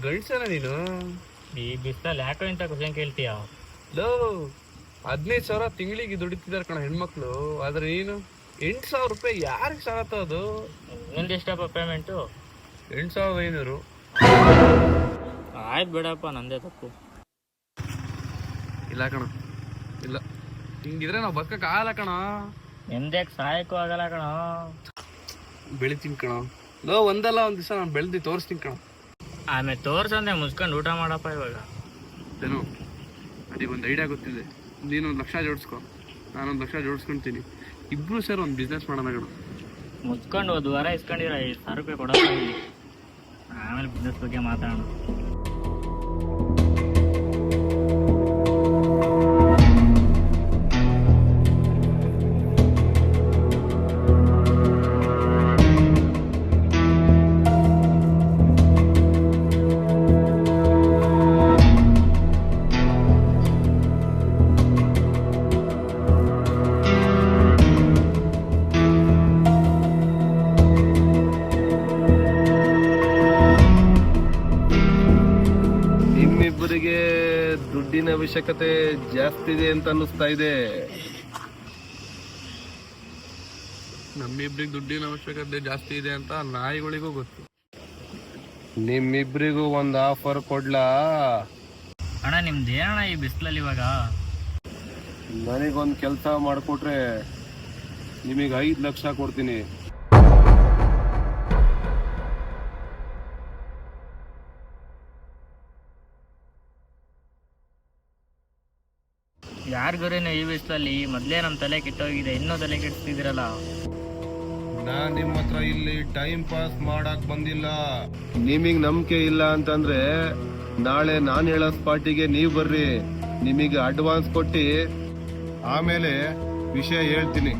ಗಂಡ್ಸನ ನೀನು? ಈ ಬಿಸ್ತಲ್ಲಿ ಯಾಕೋ ಇಂಥ ಕ್ವಶನ್ ಕೇಳ್ತೀಯ? ಲೋ 15,000 ತಿಂಗಳಿಗೆ ದುಡಿತಿದಾರೆ ಕಣ ಹೆಣ್ಮಕ್ಳು, ಆದ್ರೆ ನೀನು 8,000 ರೂಪಾಯಿ ಯಾರಿಗೆ ಸಾಗತ್ತ? ಅದು ನಿಂದೆಷ್ಟಪ್ಪ ಪೇಮೆಂಟು? 8,500. ಆಯ್ತು ಬಿಡಪ್ಪ, ನಂದೇ ತಪ್ಪು. ಇಲ್ಲ ಕಣ, ಇಲ್ಲ, ಹಿಂಗಿದ್ರೆ ನಾವು ಬದುಕಕ್ಕೆ ಆಗಲ್ಲ ಕಣ. ನಿಂದ್ಯಾಕೆ ಸಹಾಯಕ್ಕೂ ಆಗಲ್ಲ ಕಣ. ಬೆಳಿತೀನಿ ಕಣ. ಲೋ ಒಂದಲ್ಲ ಒಂದ್ ದಿವಸ ನಾನು ಬೆಳೆದು ತೋರಿಸ್ತೀನಿ ಕಣ. ಆಮೇಲೆ ತೋರ್ಸಂದೆ ಮುಚ್ಕೊಂಡು ಊಟ ಮಾಡಪ್ಪ. ಇವಾಗ ಏನೋ ಅದಕ್ಕೆ ಒಂದು ಐಡಿಯಾ ಗೊತ್ತಿದೆ. ನೀನು 1 ಲಕ್ಷ ಜೋಡಿಸ್ಕೊ, ನಾನು 1 ಲಕ್ಷ ಜೋಡಿಸ್ಕೊಂತೀನಿ, ಇಬ್ರು ಸೇರಿ ಒಂದು ಬಿಸ್ನೆಸ್ ಮಾಡೋಣ ಕಣ. ಮುಚ್ಕೊಂಡು 1 ವಾರ ಇಸ್ಕೊಂಡಿರ 5,000 ರೂಪಾಯಿ ಕೊಡೋಣ, ಆಮೇಲೆ ಬಿಸ್ನೆಸ್ ಬಗ್ಗೆ ಮಾತಾಡೋಣ. ನಿಮ್ಮಿಬ್ಬರಿಗೆ ದುಡ್ಡಿನ ಅವಶ್ಯಕತೆ ಜಾಸ್ತಿ ಇದೆ ಅಂತ ಅನ್ನಿಸ್ತಾ ಇದೆ. ನಮ್ಮಿಬ್ರಿಗೆ ದುಡ್ಡಿನ ಅವಶ್ಯಕತೆ ಜಾಸ್ತಿ ಇದೆ ಅಂತ ನಾಯಿಗಳಿಗೂ ಗೊತ್ತು. ನಿಮ್ಮಿಬ್ರಿಗೂ ಒಂದು ಆಫರ್ ಕೊಡ್ಲಾ? ಅಣ್ಣ ನಿಮ್ದು ಏನಣ್ಣ ಈ ಬಿಸಿಲಲ್ಲಿ ಇವಾಗ? ನನಗೊಂದು ಕೆಲಸ ಮಾಡಿಕೊಟ್ರೆ ನಿಮಗೆ 5 ಲಕ್ಷ ಕೊಡ್ತೀನಿ. ಯಾರಿಗೋರೇನು ಈ ಬಿಸಿಲಲ್ಲಿ? ಮೊದಲೇ ನಮ್ಮ ತಲೆ ಕೆಟ್ಟೋಗಿದೆ, ಇನ್ನೂ ತಲೆ ಕೆಡ್ತಿದ್ದೀರಲ್ಲ. ನಾನ್ ನಿಮ್ಮ ಹತ್ರ ಇಲ್ಲಿ ಟೈಮ್ ಪಾಸ್ ಮಾಡಕ್ ಬಂದಿಲ್ಲ. ನಿಮಗ್ ನಂಬಿಕೆ ಇಲ್ಲ ಅಂತಂದ್ರೆ ನಾಳೆ ನಾನ್ ಹೇಳೋ ಸ್ಪಾಟಿಗೆ ನೀವ್ ಬರ್ರಿ. ನಿಮಗೆ ಅಡ್ವಾನ್ಸ್ ಕೊಟ್ಟಿ ಆಮೇಲೆ ವಿಷಯ ಹೇಳ್ತೀನಿ.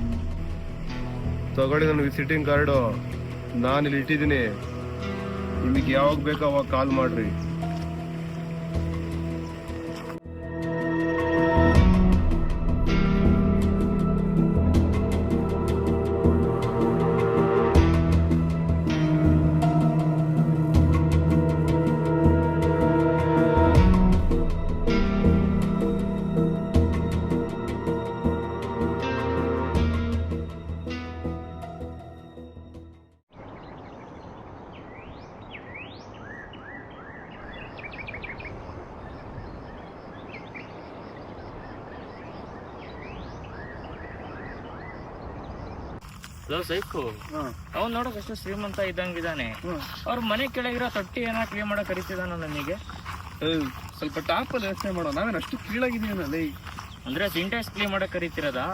ತಗೊಳ್ಳಿ ನನ್ನ ವಿಸಿಟಿಂಗ್ ಕಾರ್ಡು, ನಾನು ಇಲ್ಲಿ ಇಟ್ಟಿದ್ದೀನಿ. ನಿಮಗೆ ಯಾವಾಗ ಬೇಕೋ ಅವಾಗ ಕಾಲ್ ಮಾಡ್ರಿ. ಸೈಕು ಅವ್ನು ನೋಡಕ್ ಅಷ್ಟು ಶ್ರೀಮಂತ ಇದ್ದಂಗಿದ್ದಾನೆ. ಅವ್ರ ಮನೆ ಕೆಳಗಿರೋ ತೊಟ್ಟಿ ಏನೋ ಕ್ಲೀನ್ ಮಾಡಕ್ ಕರಿತಿದಾನ ನಮಗೆ. ಸ್ವಲ್ಪ ಟಾಪಲ್ಲಿ ಯೋಚನೆ ಮಾಡೋ, ನಾವೇನು ಅಷ್ಟು ಕೀಳಾಗಿದ್ದೀನಲ್ಲ. ಅಂದ್ರೆ ಸಿಂಟೆಕ್ಸ್ ಕ್ಲೀನ್ ಮಾಡಕ್ ಕರಿತಿರೋದಾ?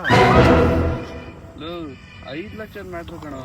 5 ಲಕ್ಷದ ಮ್ಯಾಟ್ರು ಕಣ.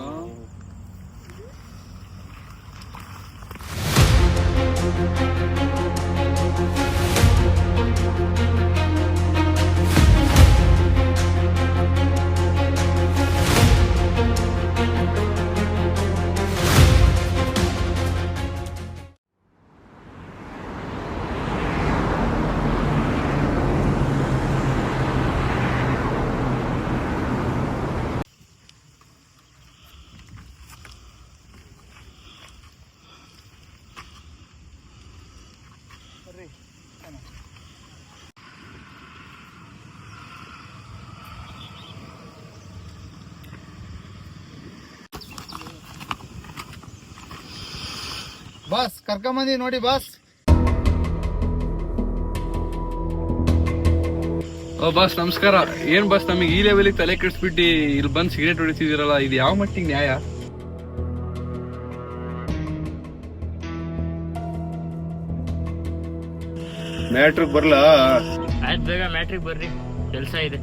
ಬಾಸ್ ಕರ್ಕೊಂಬಂದಿ ನೋಡಿ ಬಾಸ್. ಓ ಬಾಸ್ ನಮಸ್ಕಾರ. ಏನ್ ಬಾಸ್ ನಮಗೆ ಈ ಲೆವೆಲಿಗೆ ತಲೆ ಕೆಡಿಸ್ಬಿಟ್ಟು ಇಲ್ಲಿ ಬಂದು ಸಿಗರೇಟ್ ಹೊಡಿತಿದ್ದೀರಲ್ಲ, ಇದು ಯಾವ ಮಟ್ಟಿಗೆ ನ್ಯಾಯ? ಮ್ಯಾಟ್ರಿಕ್ ಬರ್ಲಾ? ಆಯ್ತು, ಬೇಗ ಮ್ಯಾಟ್ರಿಕ್ ಬರ್ರಿ, ಕೆಲ್ಸ ಇದೆ.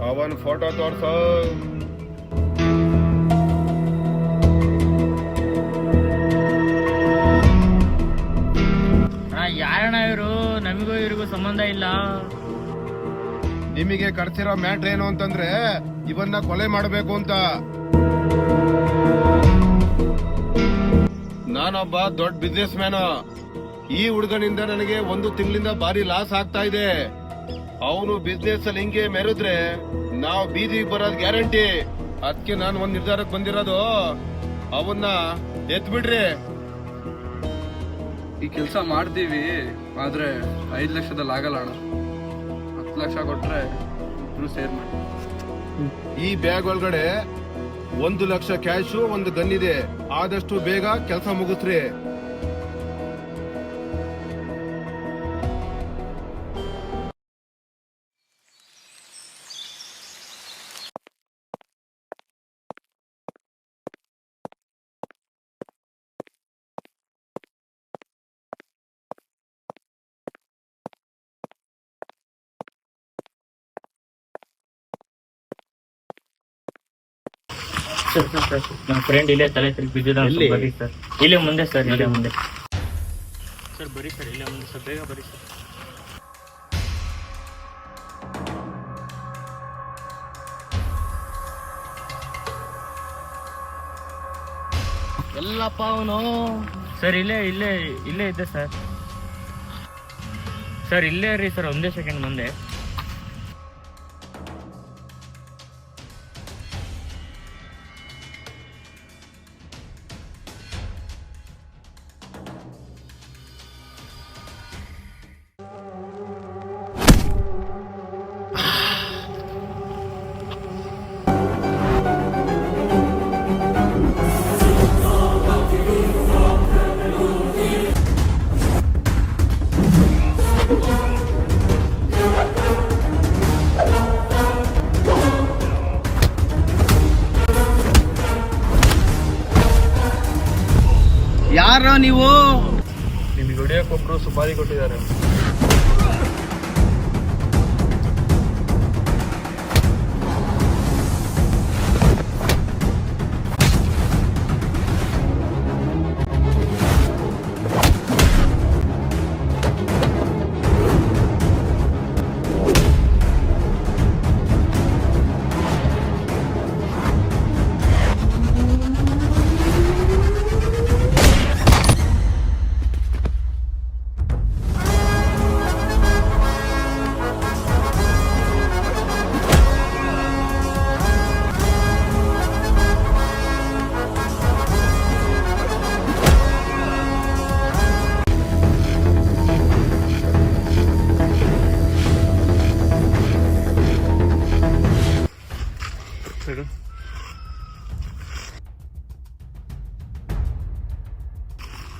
ಅವನ್ ಫೋಟೋ ತೋರ್ಸ. ಯಾರಣ್ಣ ಇವರು? ನಮಗೂ ಇವ್ರಿಗೂ ಸಂಬಂಧ ಇಲ್ಲ. ನಿಮಗೆ ಕರ್ಸಿರೋ ಮ್ಯಾಟ್ರ್ ಏನು ಅಂತಂದ್ರೆ ಇವನ್ನ ಕೊಲೆ ಮಾಡಬೇಕು ಅಂತ. ನಾನೊಬ್ಬ ದೊಡ್ಡ ಬಿಸ್ನೆಸ್ ಮ್ಯಾನ್. ಈ ಹುಡುಗನಿಂದ ನನಗೆ 1 ತಿಂಗಳಿಂದ ಭಾರಿ ಲಾಸ್ ಆಗ್ತಾ ಇದೆ. ಅವನು ಬಿಸ್ನೆಸ್ ಅಲ್ಲಿ ಹಿಂಗೆ ಮೆರೆದ್ರೆ ನಾವು ಬೀದಿಗೆ ಬರೋದ್ ಗ್ಯಾರಂಟಿ. ಅದಕ್ಕೆ ನಾನು ಒಂದ್ ನಿರ್ಧಾರಕ್ಕೆ ಬಂದಿರೋದು, ಅವನ್ನ ಎತ್ಬಿಡ್ರಿ. ಈ ಕೆಲಸ ಮಾಡ್ತೀವಿ, ಆದರೆ 5 ಲಕ್ಷದಲ್ಲಿ ಆಗಲ್ಲ ಅಣ್ಣ. 10 ಲಕ್ಷ ಕೊಟ್ಟರೆ ಇಬ್ರು ಸೇರ್ ಮಾಡಿ. ಈ ಬ್ಯಾಗ್ ಒಳಗಡೆ 1 ಲಕ್ಷ ಕ್ಯಾಶು, 1 ಗನ್ ಇದೆ. ಆದಷ್ಟು ಬೇಗ ಕೆಲಸ ಮುಗಿಸ್ರಿ. ಸರ್ ನಮ್ಮ ಫ್ರೆಂಡ್ ಇಲ್ಲೇ ತಲೆ ತಿರುಗಿ ಬಿದ್ದಿದ್ದಾನೆ. ಬರೀ ಸರ್, ಇಲ್ಲೇ ಮುಂದೆ ಸರ್, ಇಲ್ಲೇ ಮುಂದೆ ಸರ್. ಬರೀ ಸರ್, ಇಲ್ಲೇ ಮುಂದೆ ಸರ್, ಬೇಗ ಬರೀ ಸರ್. ಎಲ್ಲಪ್ಪ ಅವನು ಸರ್, ಇಲ್ಲೇ ಇಲ್ಲೇ ಇಲ್ಲೇ ಇದ್ದೆ ಸರ್. ಸರ್ ಇಲ್ಲೇ ರೀ ಸರ್, ಒಂದೇ ಸೆಕೆಂಡ್ ಮುಂದೆ. ಯಾರೋ ನೀವು? ನಿಮಗೆ ಹೊಡೆಯಕ್ಕೊಬ್ರು ಸುಪಾರಿ ಕೊಟ್ಟಿದ್ದಾರೆ.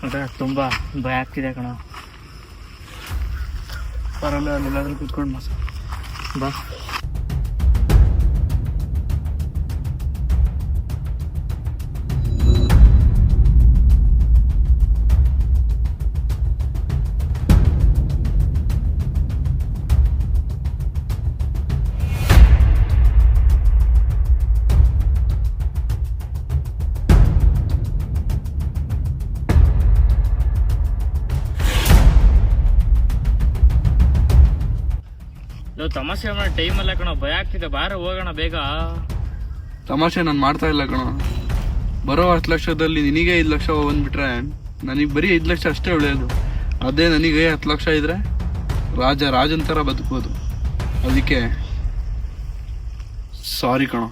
ಅದೇ ತುಂಬಾ ಭಯ ಆಗ್ತಿದೆ ಕಣ. ಬರಲ್ಲ, ಅಲ್ಲೆಲ್ಲಾದ್ರೂ ಕುತ್ಕೊಂಡು ಮಾಸ ಬಾ. ತಮಾಷೆ ಮಾಡೋ ಟೈಮ್ ಅಲ್ಲ ಕಣ, ಭಯ ಆಗ್ತಿದೆ. ಬಾರ ಹೋಗೋಣ ಬೇಗ. ತಮಾಷೆ ನಾನು ಮಾಡ್ತಾ ಇಲ್ಲ ಕಣ. ಬರೋ 10 ಲಕ್ಷದಲ್ಲಿ ನಿನಗೆ 5 ಲಕ್ಷ ಬಂದ್ಬಿಟ್ರೆ ನನಗೆ ಬರೀ 5 ಲಕ್ಷ ಅಷ್ಟೇ ಒಳ್ಳೆಯದು. ಅದೇ ನನಗೆ 10 ಲಕ್ಷ ಇದ್ರೆ ರಾಜನ್ ಥರ ಬದುಕ್ಬೋದು. ಅದಕ್ಕೆ ಸಾರಿ ಕಣ.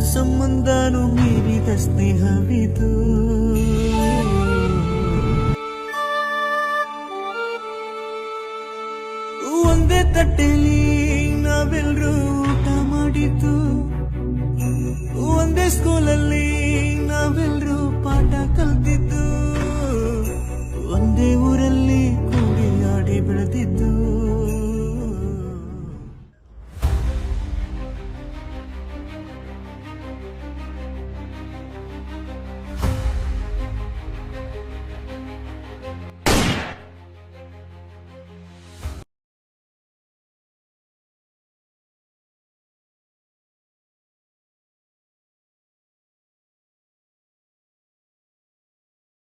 ಸಂಬಂಧನು ಮೀರಿದ ಸ್ನೇಹವಿದು